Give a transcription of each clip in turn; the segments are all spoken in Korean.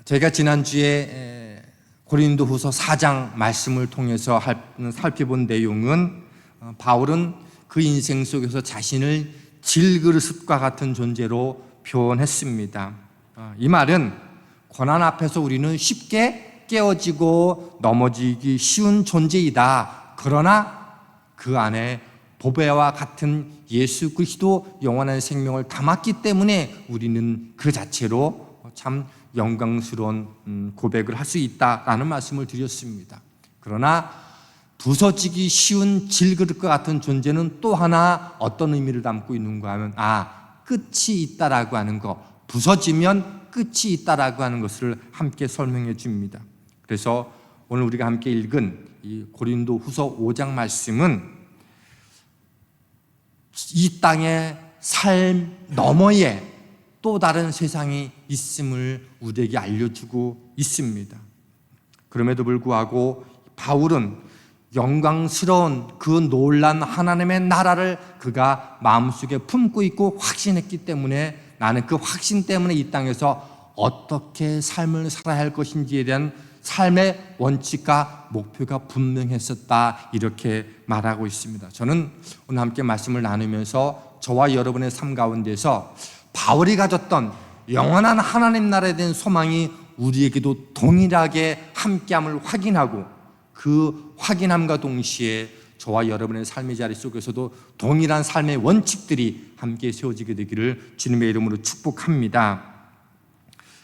제가 지난주에 고린도후서 4장 말씀을 통해서 살펴본 내용은 바울은 그 인생 속에서 자신을 질그릇과 같은 존재로 표현했습니다. 이 말은 고난 앞에서 우리는 쉽게 깨어지고 넘어지기 쉬운 존재이다. 그러나 그 안에 보배와 같은 예수 그리스도 영원한 생명을 담았기 때문에 우리는 그 자체로 참 영광스러운 고백을 할 수 있다라는 말씀을 드렸습니다. 그러나 부서지기 쉬운 질그릇과 같은 존재는 또 하나 어떤 의미를 담고 있는가 하면 끝이 있다라고 하는 것, 부서지면 끝이 있다라고 하는 것을 함께 설명해 줍니다. 그래서 오늘 우리가 함께 읽은 이 고린도후서 5장 말씀은 이 땅의 삶 너머에 또 다른 세상이 있음을 우리에게 알려주고 있습니다. 그럼에도 불구하고 바울은 영광스러운 그 놀란 하나님의 나라를 그가 마음속에 품고 있고 확신했기 때문에 나는 그 확신 때문에 이 땅에서 어떻게 삶을 살아야 할 것인지에 대한 삶의 원칙과 목표가 분명했었다, 이렇게 말하고 있습니다. 저는 오늘 함께 말씀을 나누면서 저와 여러분의 삶 가운데서 바울이 가졌던 영원한 하나님 나라에 대한 소망이 우리에게도 동일하게 함께함을 확인하고, 그 확인함과 동시에 저와 여러분의 삶의 자리 속에서도 동일한 삶의 원칙들이 함께 세워지게 되기를 주님의 이름으로 축복합니다.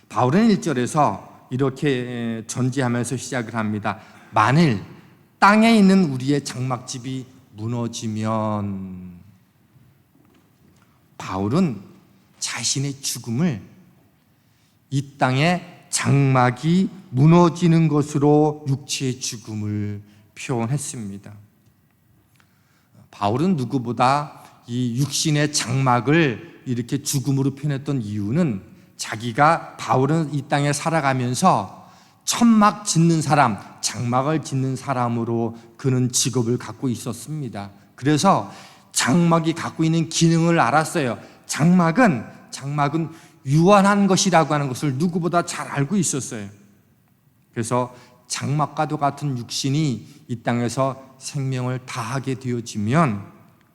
바울은 1절에서 이렇게 전제하면서 시작을 합니다. 만일 땅에 있는 우리의 장막집이 무너지면, 바울은 자신의 죽음을 이 땅에 장막이 무너지는 것으로 육체의 죽음을 표현했습니다. 바울은 누구보다 이 육신의 장막을 이렇게 죽음으로 표현했던 이유는 바울은 이 땅에 살아가면서 천막 짓는 사람, 장막을 짓는 사람으로 그는 직업을 갖고 있었습니다. 그래서 장막이 갖고 있는 기능을 알았어요. 장막은 유한한 것이라고 하는 것을 누구보다 잘 알고 있었어요. 그래서 장막과도 같은 육신이 이 땅에서 생명을 다하게 되어지면,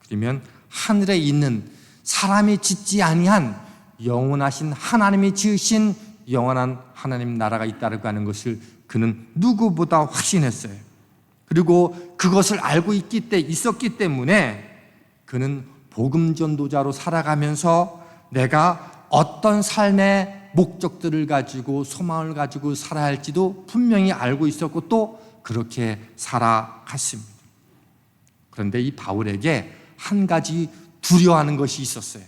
그러면 하늘에 있는 사람이 짓지 아니한 영원하신 하나님이 지으신 영원한 하나님 나라가 있다고 하는 것을 그는 누구보다 확신했어요. 그리고 그것을 알고 있었기 때문에 그는 복음 전도자로 살아가면서 내가 어떤 삶의 목적들을 가지고 소망을 가지고 살아야 할지도 분명히 알고 있었고 또 그렇게 살아갔습니다. 그런데 이 바울에게 한 가지 두려워하는 것이 있었어요.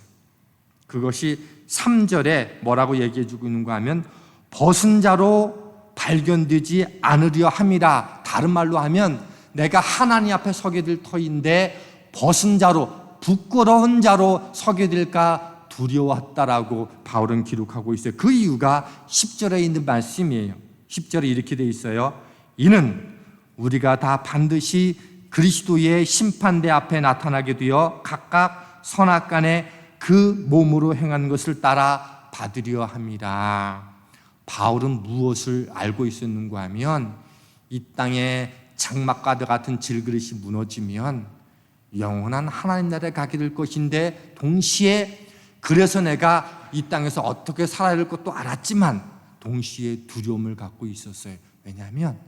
그것이 3절에 뭐라고 얘기해 주고 있는가 하면 벗은 자로 발견되지 않으려 함이라. 다른 말로 하면 내가 하나님 앞에 서게 될 터인데 벗은 자로, 부끄러운 자로 서게 될까 두려웠다라고 바울은 기록하고 있어요. 그 이유가 10절에 있는 말씀이에요. 10절에 이렇게 돼 있어요. 이는 우리가 다 반드시 그리스도의 심판대 앞에 나타나게 되어 각각 선악간에 그 몸으로 행한 것을 따라 받으려 함이라. 바울은 무엇을 알고 있었는가 하면 이 땅에 장막과도 같은 질그릇이 무너지면 영원한 하나님 나라에 가게 될 것인데, 동시에 그래서 내가 이 땅에서 어떻게 살아야 할 것도 알았지만 동시에 두려움을 갖고 있었어요. 왜냐하면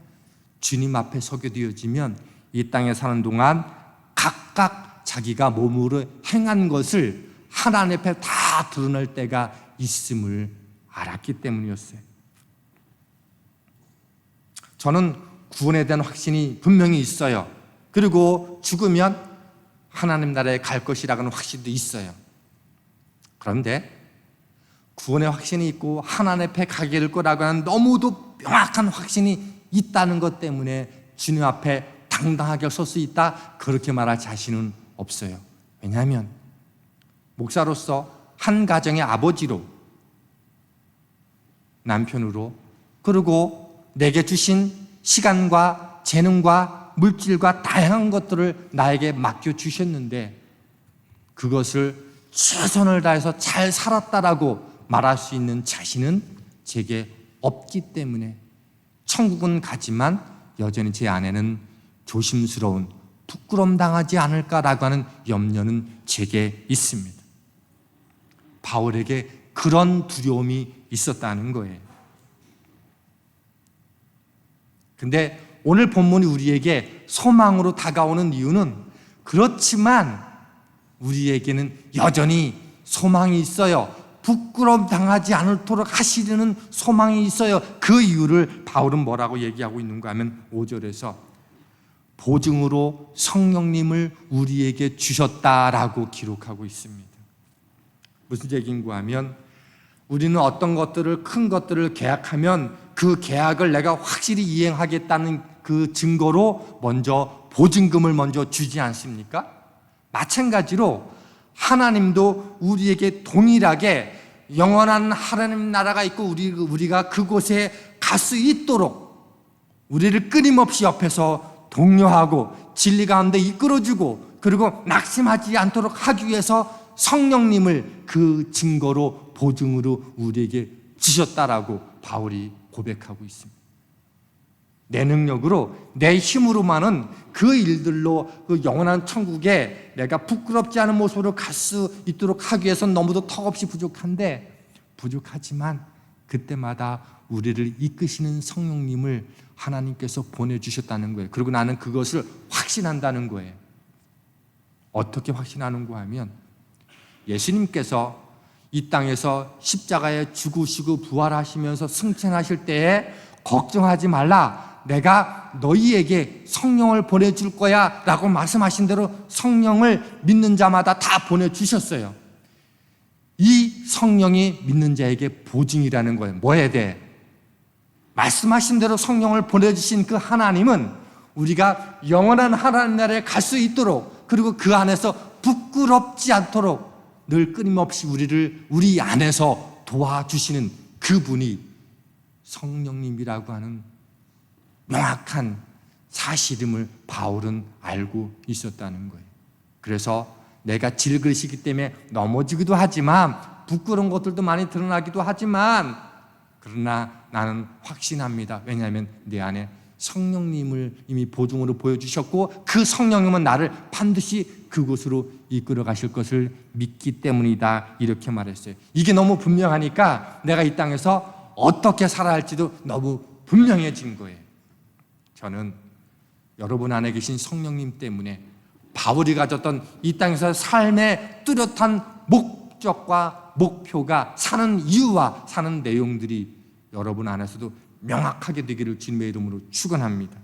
주님 앞에 서게 되어지면 이 땅에 사는 동안 각각 자기가 몸으로 행한 것을 하나님 앞에 다 드러낼 때가 있음을 알았기 때문이었어요. 저는 구원에 대한 확신이 분명히 있어요. 그리고 죽으면 하나님 나라에 갈 것이라는 확신도 있어요. 그런데 구원의 확신이 있고 하나님 앞에 가게 될 거라고 하는 너무도 명확한 확신이 있다는 것 때문에 주님 앞에 당당하게 설 수 있다, 그렇게 말할 자신은 없어요. 왜냐하면 목사로서 한 가정의 아버지로, 남편으로, 그리고 내게 주신 시간과 재능과 물질과 다양한 것들을 나에게 맡겨주셨는데 그것을 최선을 다해서 잘 살았다라고 말할 수 있는 자신은 제게 없기 때문에 천국은 가지만 여전히 제 안에는 조심스러운 부끄럼 당하지 않을까라고 하는 염려는 제게 있습니다. 바울에게 그런 두려움이 있었다는 거예요. 근데 오늘 본문이 우리에게 소망으로 다가오는 이유는 그렇지만 우리에게는 여전히 소망이 있어요. 부끄럼 당하지 않도록 하시려는 소망이 있어요. 그 이유를 바울은 뭐라고 얘기하고 있는가 하면 5절에서 보증으로 성령님을 우리에게 주셨다라고 기록하고 있습니다. 무슨 얘기인가 하면 우리는 어떤 것들을, 큰 것들을 계약하면 그 계약을 내가 확실히 이행하겠다는 그 증거로 먼저 보증금을 먼저 주지 않습니까? 마찬가지로 하나님도 우리에게 동일하게 영원한 하나님 나라가 있고 우리가 그곳에 갈 수 있도록 우리를 끊임없이 옆에서 독려하고 진리 가운데 이끌어주고 그리고 낙심하지 않도록 하기 위해서 성령님을 그 증거로 보증으로 우리에게 주셨다라고 바울이 고백하고 있습니다. 내 능력으로 내 힘으로만은 그 일들로 그 영원한 천국에 내가 부끄럽지 않은 모습으로 갈 수 있도록 하기 위해서는 너무도 턱없이 부족하지만 그때마다 우리를 이끄시는 성령님을 하나님께서 보내주셨다는 거예요. 그리고 나는 그것을 확신한다는 거예요. 어떻게 확신하는가 하면 예수님께서 이 땅에서 십자가에 죽으시고 부활하시면서 승천하실 때에 걱정하지 말라, 내가 너희에게 성령을 보내줄 거야 라고 말씀하신 대로 성령을 믿는 자마다 다 보내주셨어요. 이 성령이 믿는 자에게 보증이라는 거예요. 뭐에 대해? 말씀하신 대로 성령을 보내주신 그 하나님은 우리가 영원한 하나님 나라에 갈 수 있도록 그리고 그 안에서 부끄럽지 않도록 늘 끊임없이 우리 안에서 도와주시는 그분이 성령님이라고 하는 명확한 사실임을 바울은 알고 있었다는 거예요. 그래서 내가 질그릇이기 때문에 넘어지기도 하지만 부끄러운 것들도 많이 드러나기도 하지만 그러나 나는 확신합니다. 왜냐하면 내 안에 성령님을 이미 보증으로 보여주셨고 그 성령님은 나를 반드시 그곳으로 이끌어 가실 것을 믿기 때문이다, 이렇게 말했어요. 이게 너무 분명하니까 내가 이 땅에서 어떻게 살아야 할지도 너무 분명해진 거예요. 저는 여러분 안에 계신 성령님 때문에 바울이 가졌던 이 땅에서 삶의 뚜렷한 목적과 목표가 사는 이유와 사는 내용들이 여러분 안에서도 명확하게 되기를 주님의 이름으로 축원합니다.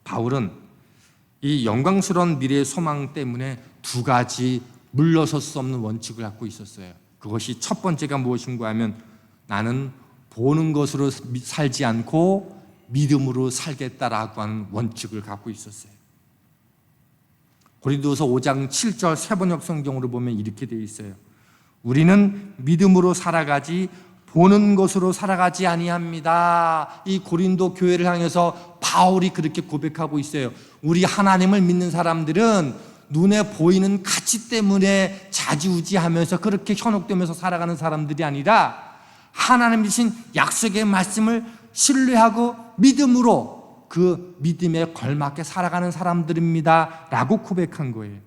바울은 이 영광스러운 미래의 소망 때문에 두 가지 물러설 수 없는 원칙을 갖고 있었어요. 그것이 첫 번째가 무엇인가 하면 나는 보는 것으로 살지 않고 믿음으로 살겠다라고 하는 원칙을 갖고 있었어요. 고린도서 5장 7절 세번역 성경으로 보면 이렇게 되어 있어요. 우리는 믿음으로 살아가지 보는 것으로 살아가지 아니합니다. 이 고린도 교회를 향해서 바울이 그렇게 고백하고 있어요. 우리 하나님을 믿는 사람들은 눈에 보이는 가치 때문에 좌지우지하면서 그렇게 현혹되면서 살아가는 사람들이 아니라 하나님 주신 약속의 말씀을 신뢰하고 믿음으로 그 믿음에 걸맞게 살아가는 사람들입니다 라고 고백한 거예요.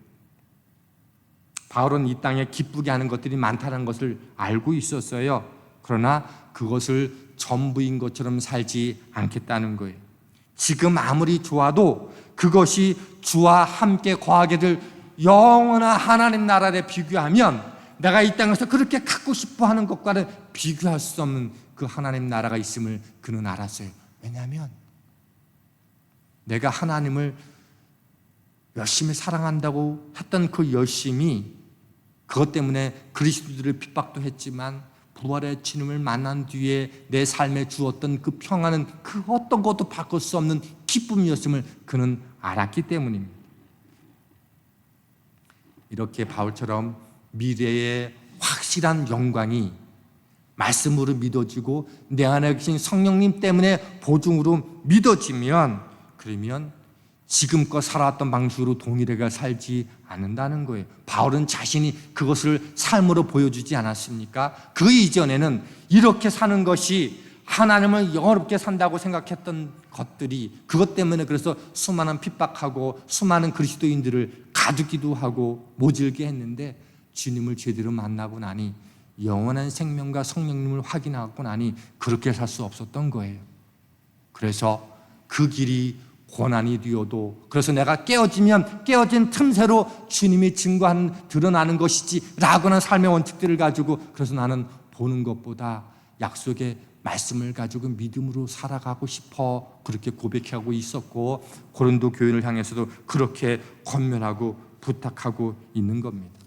바울은 이 땅에 기쁘게 하는 것들이 많다는 것을 알고 있었어요. 그러나 그것을 전부인 것처럼 살지 않겠다는 거예요. 지금 아무리 좋아도 그것이 주와 함께 거하게 될 영원한 하나님 나라에 비교하면 내가 이 땅에서 그렇게 갖고 싶어 하는 것과는 비교할 수 없는 그 하나님 나라가 있음을 그는 알았어요. 왜냐하면 내가 하나님을 열심히 사랑한다고 했던 그 열심이 그것 때문에 그리스도들을 핍박도 했지만 부활의 주님을 만난 뒤에 내 삶에 주었던 그 평안은 그 어떤 것도 바꿀 수 없는 기쁨이었음을 그는 알았기 때문입니다. 이렇게 바울처럼 미래의 확실한 영광이 말씀으로 믿어지고 내 안에 계신 성령님 때문에 보증으로 믿어지면 그러면 지금껏 살아왔던 방식으로 동일하게 살지 않는다는 거예요. 바울은 자신이 그것을 삶으로 보여주지 않았습니까? 그 이전에는 이렇게 사는 것이 하나님을 영어롭게 산다고 생각했던 것들이 그것 때문에 그래서 수많은 핍박하고 수많은 그리스도인들을 가두기도 하고 모질게 했는데 주님을 제대로 만나고 나니 영원한 생명과 성령님을 확인하고 나니 그렇게 살 수 없었던 거예요. 그래서 그 길이 고난이 되어도 그래서 내가 깨어지면 깨어진 틈새로 주님이 증거하는 드러나는 것이지 라고는 삶의 원칙들을 가지고 그래서 나는 보는 것보다 약속의 말씀을 가지고 믿음으로 살아가고 싶어 그렇게 고백하고 있었고 고린도 교회를 향해서도 그렇게 권면하고 부탁하고 있는 겁니다.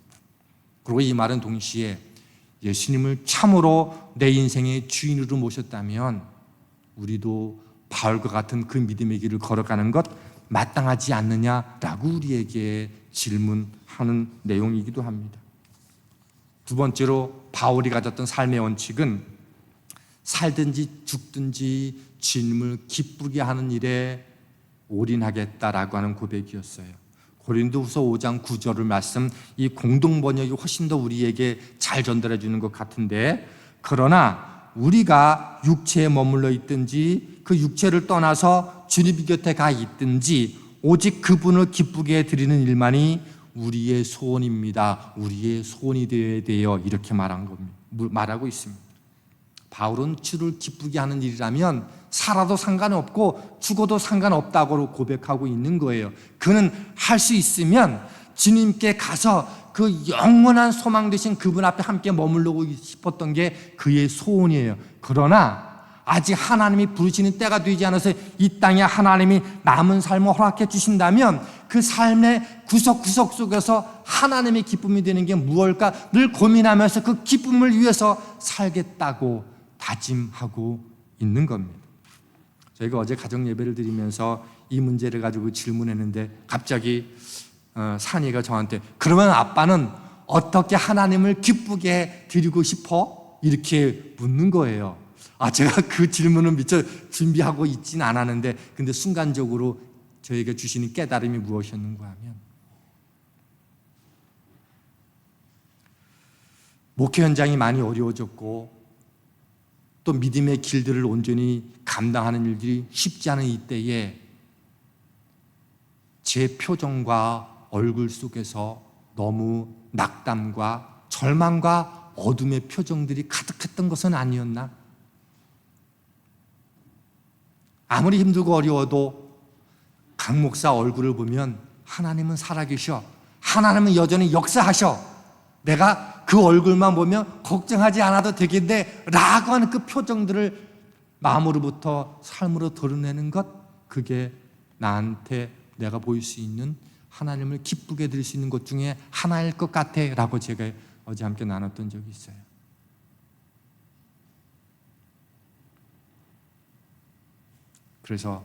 그리고 이 말은 동시에 예수님을 참으로 내 인생의 주인으로 모셨다면 우리도 바울과 같은 그 믿음의 길을 걸어가는 것 마땅하지 않느냐라고 우리에게 질문하는 내용이기도 합니다. 두 번째로 바울이 가졌던 삶의 원칙은 살든지 죽든지 주님을 기쁘게 하는 일에 올인하겠다라고 하는 고백이었어요. 고린도후서 5장 9절을 말씀, 이 공동 번역이 훨씬 더 우리에게 잘 전달해 주는 것 같은데, 그러나 우리가 육체에 머물러 있든지 그 육체를 떠나서 주님 곁에 가 있든지 오직 그분을 기쁘게 드리는 일만이 우리의 소원입니다. 우리의 소원이 되어야 돼요. 이렇게 말하고 있습니다. 바울은 주를 기쁘게 하는 일이라면 살아도 상관없고 죽어도 상관없다고 고백하고 있는 거예요. 그는 할 수 있으면 주님께 가서 그 영원한 소망 되신 그분 앞에 함께 머물러고 싶었던 게 그의 소원이에요. 그러나 아직 하나님이 부르시는 때가 되지 않아서 이 땅에 하나님이 남은 삶을 허락해 주신다면 그 삶의 구석구석 속에서 하나님의 기쁨이 되는 게 무엇일까 늘 고민하면서 그 기쁨을 위해서 살겠다고 다짐하고 있는 겁니다. 저희가 어제 가정 예배를 드리면서 이 문제를 가지고 질문했는데 갑자기 산이가 저한테 그러면 아빠는 어떻게 하나님을 기쁘게 드리고 싶어? 이렇게 묻는 거예요. 제가 그 질문을 미처 준비하고 있진 않았는데 근데 순간적으로 저에게 주시는 깨달음이 무엇이었는가 하면 목회 현장이 많이 어려워졌고 또 믿음의 길들을 온전히 감당하는 일들이 쉽지 않은 이때에 제 표정과 얼굴 속에서 너무 낙담과 절망과 어둠의 표정들이 가득했던 것은 아니었나? 아무리 힘들고 어려워도 강 목사 얼굴을 보면 하나님은 살아계셔. 하나님은 여전히 역사하셔. 내가 그 얼굴만 보면 걱정하지 않아도 되겠네 라고 하는 그 표정들을 마음으로부터 삶으로 드러내는 것, 그게 나한테 내가 보일 수 있는 하나님을 기쁘게 드릴 수 있는 것 중에 하나일 것 같아 라고 제가 어제 함께 나눴던 적이 있어요. 그래서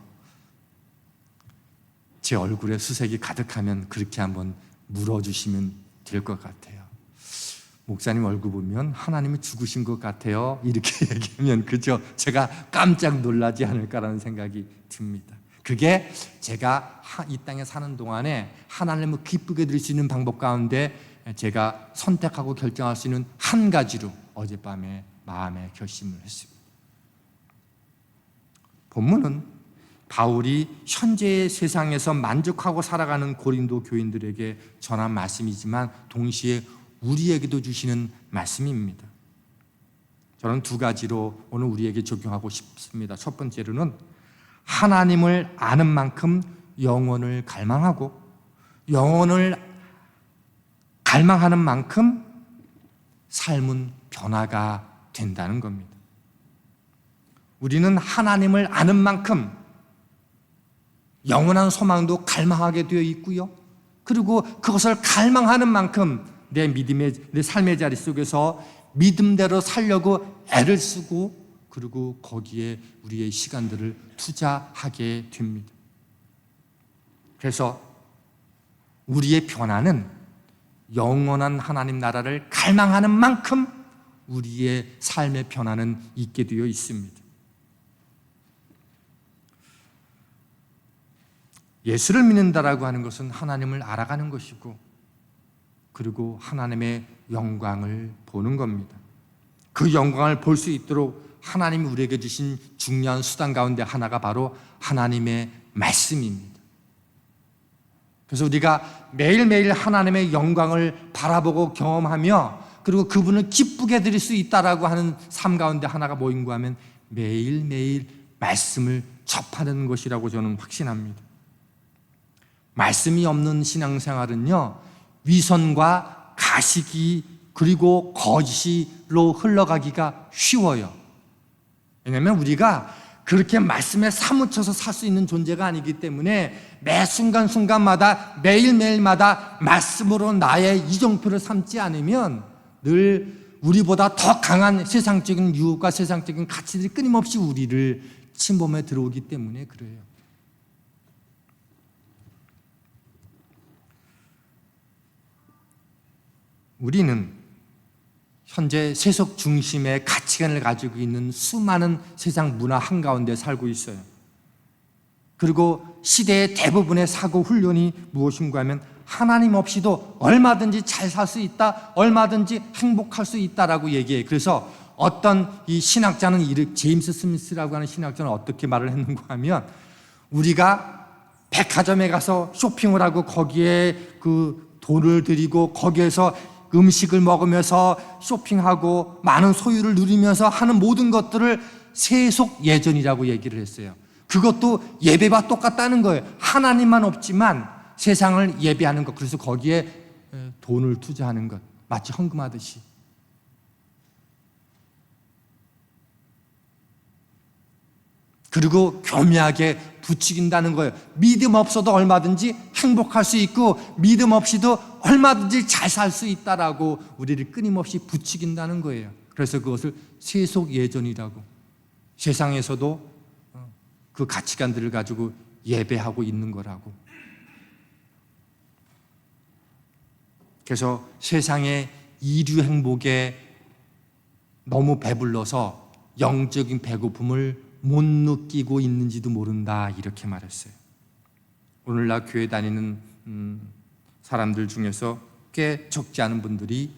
제 얼굴에 수색이 가득하면 그렇게 한번 물어주시면 될 것 같아요. 목사님 얼굴 보면 하나님이 죽으신 것 같아요. 이렇게 얘기하면 그죠? 제가 깜짝 놀라지 않을까라는 생각이 듭니다. 그게 제가 이 땅에 사는 동안에 하나님을 기쁘게 드릴 수 있는 방법 가운데 제가 선택하고 결정할 수 있는 한 가지로 어젯밤에 마음에 결심을 했습니다. 본문은 바울이 현재의 세상에서 만족하고 살아가는 고린도 교인들에게 전한 말씀이지만 동시에 우리에게도 주시는 말씀입니다. 저는 두 가지로 오늘 우리에게 적용하고 싶습니다. 첫 번째로는 하나님을 아는 만큼 영혼을 갈망하고 영혼을 갈망하는 만큼 삶은 변화가 된다는 겁니다. 우리는 하나님을 아는 만큼 영원한 소망도 갈망하게 되어 있고요. 그리고 그것을 갈망하는 만큼 내 삶의 자리 속에서 믿음대로 살려고 애를 쓰고 그리고 거기에 우리의 시간들을 투자하게 됩니다. 그래서 우리의 변화는 영원한 하나님 나라를 갈망하는 만큼 우리의 삶의 변화는 있게 되어 있습니다. 예수를 믿는다라고 하는 것은 하나님을 알아가는 것이고 그리고 하나님의 영광을 보는 겁니다. 그 영광을 볼 수 있도록 하나님이 우리에게 주신 중요한 수단 가운데 하나가 바로 하나님의 말씀입니다. 그래서 우리가 매일매일 하나님의 영광을 바라보고 경험하며 그리고 그분을 기쁘게 드릴 수 있다라고 하는 삶 가운데 하나가 뭐인가 하면 매일매일 말씀을 접하는 것이라고 저는 확신합니다. 말씀이 없는 신앙생활은요, 위선과 가식이 그리고 거짓으로 흘러가기가 쉬워요. 왜냐하면 우리가 그렇게 말씀에 사무쳐서 살 수 있는 존재가 아니기 때문에 매 순간순간마다 매일매일마다 말씀으로 나의 이정표를 삼지 않으면 늘 우리보다 더 강한 세상적인 유혹과 세상적인 가치들이 끊임없이 우리를 침범해 들어오기 때문에 그래요. 우리는 현재 세속 중심의 가치관을 가지고 있는 수많은 세상 문화 한가운데 살고 있어요. 그리고 시대의 대부분의 사고 훈련이 무엇인가 하면 하나님 없이도 얼마든지 잘 살 수 있다, 얼마든지 행복할 수 있다라고 얘기해요. 그래서 어떤 이 신학자는 제임스 스미스라고 하는 신학자는 어떻게 말을 했는가 하면 우리가 백화점에 가서 쇼핑을 하고 거기에 그 돈을 들이고 거기에서 음식을 먹으면서 쇼핑하고 많은 소유를 누리면서 하는 모든 것들을 세속 예전이라고 얘기를 했어요. 그것도 예배와 똑같다는 거예요. 하나님만 없지만 세상을 예배하는 것, 그래서 거기에 돈을 투자하는 것, 마치 헌금하듯이. 그리고 교묘하게 부추긴다는 거예요. 믿음 없어도 얼마든지 행복할 수 있고 믿음 없이도 얼마든지 잘 살 수 있다라고 우리를 끊임없이 부추긴다는 거예요. 그래서 그것을 세속 예전이라고, 세상에서도 그 가치관들을 가지고 예배하고 있는 거라고. 그래서 세상의 이류 행복에 너무 배불러서 영적인 배고픔을 못 느끼고 있는지도 모른다, 이렇게 말했어요. 오늘날 교회 다니는 사람들 중에서 꽤 적지 않은 분들이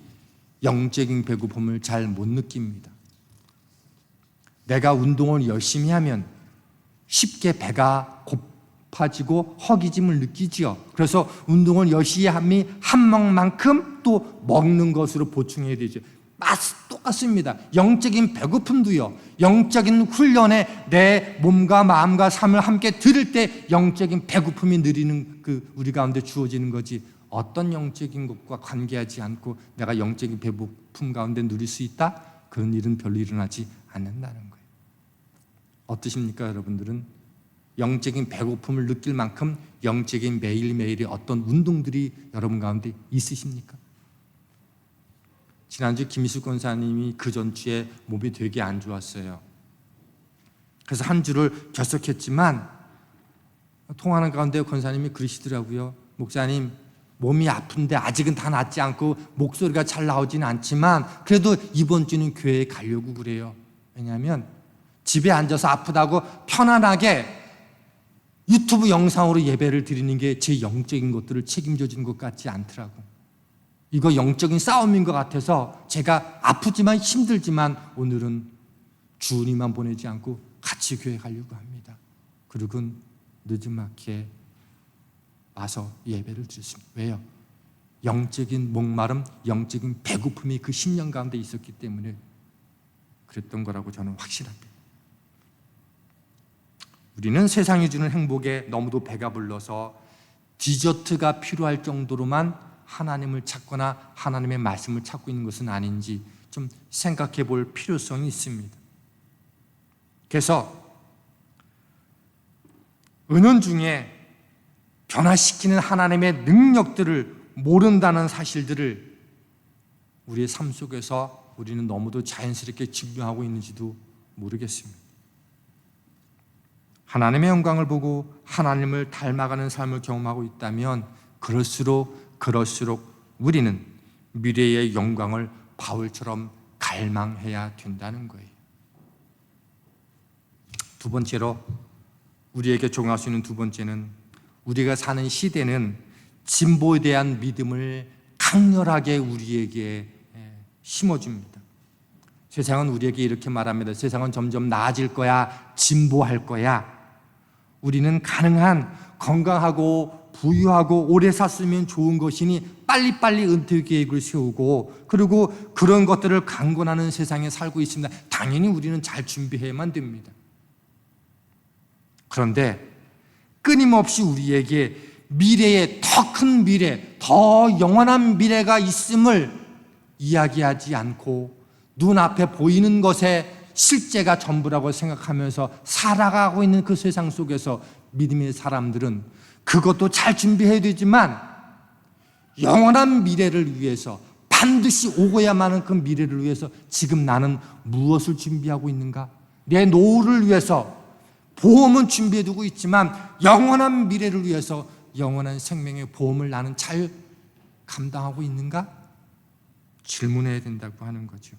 영적인 배고픔을 잘 못 느낍니다. 내가 운동을 열심히 하면 쉽게 배가 고파지고 허기짐을 느끼지요. 그래서 운동을 열심히 하면 한 먹만큼 또 먹는 것으로 보충해야 되죠. 맛이 똑같습니다. 영적인 배고픔도요, 영적인 훈련에 내 몸과 마음과 삶을 함께 들을 때 영적인 배고픔이 느리는 그 우리 가운데 주어지는 거지, 어떤 영적인 것과 관계하지 않고 내가 영적인 배고픔 가운데 누릴 수 있다? 그런 일은 별로 일어나지 않는다는 거예요. 어떠십니까, 여러분들은? 영적인 배고픔을 느낄 만큼 영적인 매일매일의 어떤 운동들이 여러분 가운데 있으십니까? 지난주 김희수 권사님이 그 전주에 몸이 되게 안 좋았어요. 그래서 한 주를 결석했지만 통화하는 가운데 권사님이 그러시더라고요. 목사님, 몸이 아픈데 아직은 다 낫지 않고 목소리가 잘 나오지는 않지만 그래도 이번 주는 교회에 가려고 그래요. 왜냐하면 집에 앉아서 아프다고 편안하게 유튜브 영상으로 예배를 드리는 게 제 영적인 것들을 책임져 주는 것 같지 않더라고. 이거 영적인 싸움인 것 같아서 제가 아프지만 힘들지만 오늘은 주님만 보내지 않고 같이 교회 가려고 합니다. 그리고 늦지막히 와서 예배를 드렸습니다. 왜요? 영적인 목마름, 영적인 배고픔이 그 10년 가운데 있었기 때문에 그랬던 거라고 저는 확신합니다. 우리는 세상이 주는 행복에 너무도 배가 불러서 디저트가 필요할 정도로만 하나님을 찾거나 하나님의 말씀을 찾고 있는 것은 아닌지 좀 생각해 볼 필요성이 있습니다. 그래서 은연중에 변화시키는 하나님의 능력들을 모른다는 사실들을 우리의 삶 속에서 우리는 너무도 자연스럽게 증명하고 있는지도 모르겠습니다. 하나님의 영광을 보고 하나님을 닮아가는 삶을 경험하고 있다면 그럴수록 우리는 미래의 영광을 바울처럼 갈망해야 된다는 거예요. 두 번째로 우리에게 적용할 수 있는 두 번째는 우리가 사는 시대는 진보에 대한 믿음을 강렬하게 우리에게 심어줍니다. 세상은 우리에게 이렇게 말합니다. 세상은 점점 나아질 거야, 진보할 거야. 우리는 가능한 건강하고 부유하고 오래 샀으면 좋은 것이니 빨리빨리 은퇴 계획을 세우고, 그리고 그런 것들을 강권하는 세상에 살고 있습니다. 당연히 우리는 잘 준비해야만 됩니다. 그런데 끊임없이 우리에게 미래에 더 큰 미래, 더 영원한 미래가 있음을 이야기하지 않고 눈앞에 보이는 것에 실제가 전부라고 생각하면서 살아가고 있는 그 세상 속에서 믿음의 사람들은 그것도 잘 준비해야 되지만 영원한 미래를 위해서, 반드시 오고야만 하는 그 미래를 위해서 지금 나는 무엇을 준비하고 있는가? 내 노후를 위해서 보험은 준비해두고 있지만 영원한 미래를 위해서 영원한 생명의 보험을 나는 잘 감당하고 있는가? 질문해야 된다고 하는 거죠.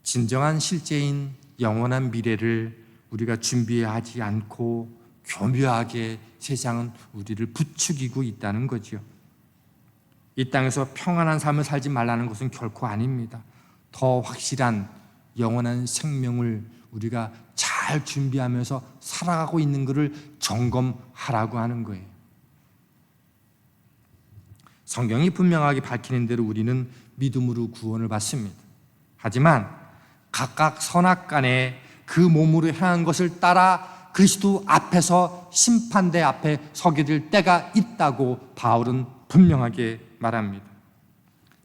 진정한 실제인 영원한 미래를 우리가 준비하지 않고 교묘하게 세상은 우리를 부추기고 있다는 거죠. 이 땅에서 평안한 삶을 살지 말라는 것은 결코 아닙니다. 더 확실한 영원한 생명을 우리가 잘 준비하면서 살아가고 있는 것을 점검하라고 하는 거예요. 성경이 분명하게 밝히는 대로 우리는 믿음으로 구원을 받습니다. 하지만 각각 선악간에 그 몸으로 행한 것을 따라 그리스도 앞에서 심판대 앞에 서게 될 때가 있다고 바울은 분명하게 말합니다.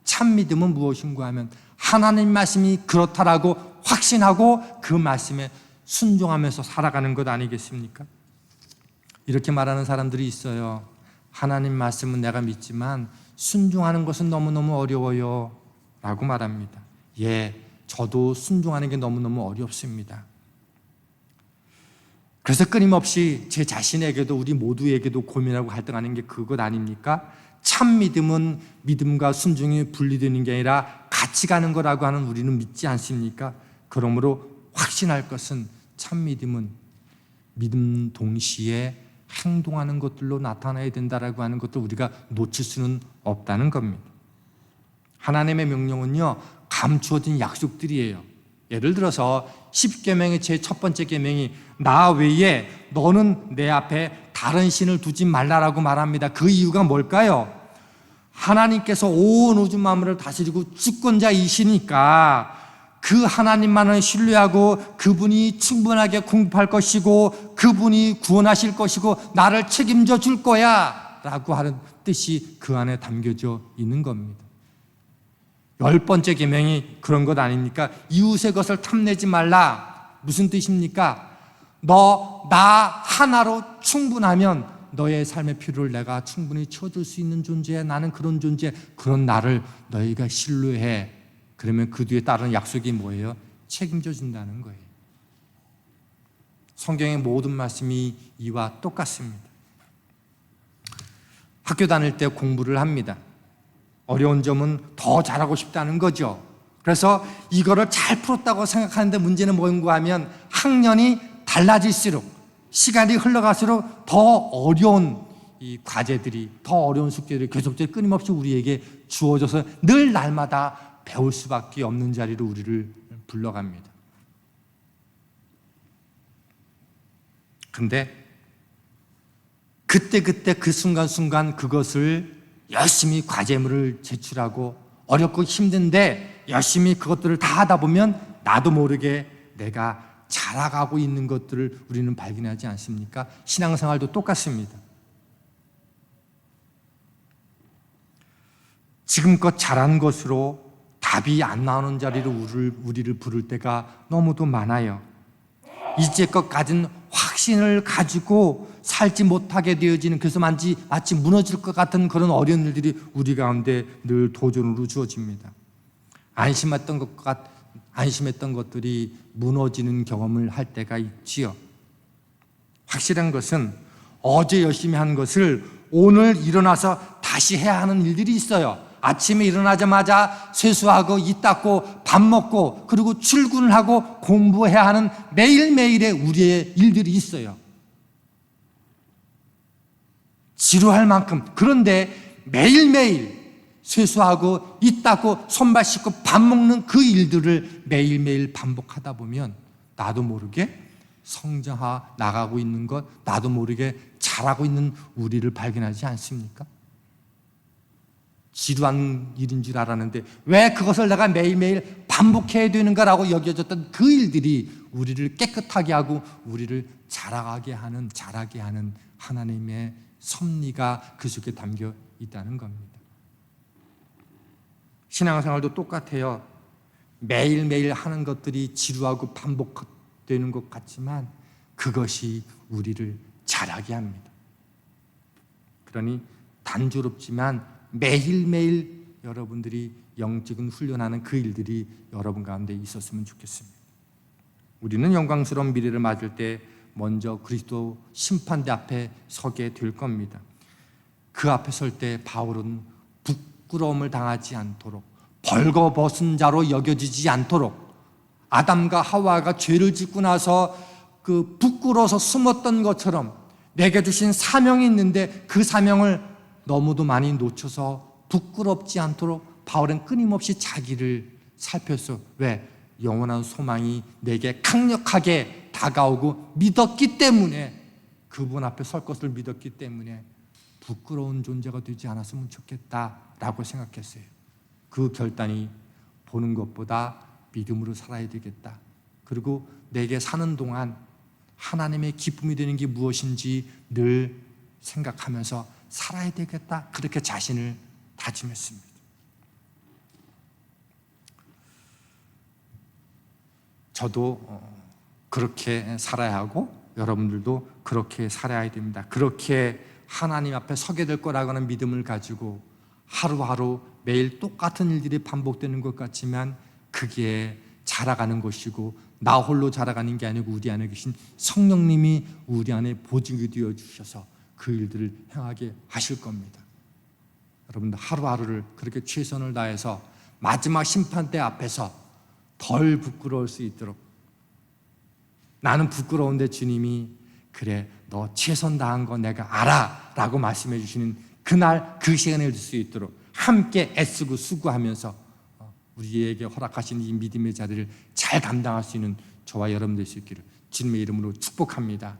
참 믿음은 무엇인가 하면 하나님 말씀이 그렇다라고 확신하고 그 말씀에 순종하면서 살아가는 것 아니겠습니까? 이렇게 말하는 사람들이 있어요. 하나님 말씀은 내가 믿지만 순종하는 것은 너무너무 어려워요 라고 말합니다. 예, 저도 순종하는 게 너무너무 어렵습니다. 그래서 끊임없이 제 자신에게도 우리 모두에게도 고민하고 갈등하는 게 그것 아닙니까? 참 믿음은 믿음과 순종이 분리되는 게 아니라 같이 가는 거라고 하는 우리는 믿지 않습니까? 그러므로 확신할 것은 참 믿음은 믿음 동시에 행동하는 것들로 나타나야 된다라고 하는 것도 우리가 놓칠 수는 없다는 겁니다. 하나님의 명령은요, 감추어진 약속들이에요. 예를 들어서 10계명의 제 첫 번째 계명이 나 외에 너는 내 앞에 다른 신을 두지 말라라고 말합니다. 그 이유가 뭘까요? 하나님께서 온 우주 만물을 다스리고 주권자이시니까 그 하나님만을 신뢰하고 그분이 충분하게 공급할 것이고 그분이 구원하실 것이고 나를 책임져 줄 거야 라고 하는 뜻이 그 안에 담겨져 있는 겁니다. 10번째 계명이 그런 것 아닙니까? 이웃의 것을 탐내지 말라. 무슨 뜻입니까? 너 나 하나로 충분하면 너의 삶의 필요를 내가 충분히 채워줄 수 있는 존재야. 나는 그런 존재, 그런 나를 너희가 신뢰해. 그러면 그 뒤에 따르는 약속이 뭐예요? 책임져 준다는 거예요. 성경의 모든 말씀이 이와 똑같습니다. 학교 다닐 때 공부를 합니다. 어려운 점은 더 잘하고 싶다는 거죠. 그래서 이거를 잘 풀었다고 생각하는데 문제는 뭔가 하면 학년이 달라질수록 시간이 흘러갈수록 더 어려운 이 과제들이, 더 어려운 숙제들이 계속적으로 끊임없이 우리에게 주어져서 늘 날마다 배울 수밖에 없는 자리로 우리를 불러갑니다. 근데 그때 그 순간순간 그것을 열심히 과제물을 제출하고 어렵고 힘든데 열심히 그것들을 다 하다 보면 나도 모르게 내가 자라가고 있는 것들을 우리는 발견하지 않습니까? 신앙생활도 똑같습니다. 지금껏 잘한 것으로 답이 안 나오는 자리로 우리를 부를 때가 너무도 많아요. 이제껏 가진 확신을 가지고 살지 못하게 되어지는, 그래서 마치 무너질 것 같은 그런 어려운 일들이 우리 가운데 늘 도전으로 주어집니다. 안심했던 것들이 무너지는 경험을 할 때가 있지요. 확실한 것은 어제 열심히 한 것을 오늘 일어나서 다시 해야 하는 일들이 있어요. 아침에 일어나자마자 세수하고 이 닦고 밥 먹고 그리고 출근을 하고 공부해야 하는 매일매일의 우리의 일들이 있어요. 지루할 만큼. 그런데 매일매일 세수하고 이 닦고 손발 씻고 밥 먹는 그 일들을 매일매일 반복하다 보면 나도 모르게 성장해 나가고 있는 것, 나도 모르게 잘하고 있는 우리를 발견하지 않습니까? 지루한 일인 줄 알았는데 왜 그것을 내가 매일매일 반복해야 되는가라고 여겨졌던 그 일들이 우리를 깨끗하게 하고 우리를 자라게 하는 하나님의 섭리가 그 속에 담겨 있다는 겁니다. 신앙생활도 똑같아요. 매일매일 하는 것들이 지루하고 반복되는 것 같지만 그것이 우리를 자라게 합니다. 그러니 단조롭지만 매일매일 여러분들이 영적인 훈련하는 그 일들이 여러분 가운데 있었으면 좋겠습니다. 우리는 영광스러운 미래를 맞을 때 먼저 그리스도 심판대 앞에 서게 될 겁니다. 그 앞에 설 때 바울은 부끄러움을 당하지 않도록, 벌거벗은 자로 여겨지지 않도록, 아담과 하와가 죄를 짓고 나서 그 부끄러워서 숨었던 것처럼 내게 주신 사명이 있는데 그 사명을 너무도 많이 놓쳐서 부끄럽지 않도록 바울은 끊임없이 자기를 살폈어. 왜? 영원한 소망이 내게 강력하게 다가오고 믿었기 때문에, 그분 앞에 설 것을 믿었기 때문에 부끄러운 존재가 되지 않았으면 좋겠다라고 생각했어요. 그 결단이 보는 것보다 믿음으로 살아야 되겠다. 그리고 내게 사는 동안 하나님의 기쁨이 되는 게 무엇인지 늘 생각하면서 살아야 되겠다. 그렇게 자신을 다짐했습니다. 저도 그렇게 살아야 하고 여러분들도 그렇게 살아야 됩니다. 그렇게 하나님 앞에 서게 될 거라고 하는 믿음을 가지고 하루하루 매일 똑같은 일들이 반복되는 것 같지만 그게 자라가는 것이고 나 홀로 자라가는 게 아니고 우리 안에 계신 성령님이 우리 안에 보증이 되어 주셔서 그 일들을 행하게 하실 겁니다. 여러분들 하루하루를 그렇게 최선을 다해서 마지막 심판대 앞에서 덜 부끄러울 수 있도록, 나는 부끄러운데 주님이 그래 너 최선 다한 거 내가 알아 라고 말씀해 주시는 그날 그 시간을 줄 수 있도록 함께 애쓰고 수고하면서 우리에게 허락하신 이 믿음의 자리를 잘 감당할 수 있는 저와 여러분 될 수 있기를 주님의 이름으로 축복합니다.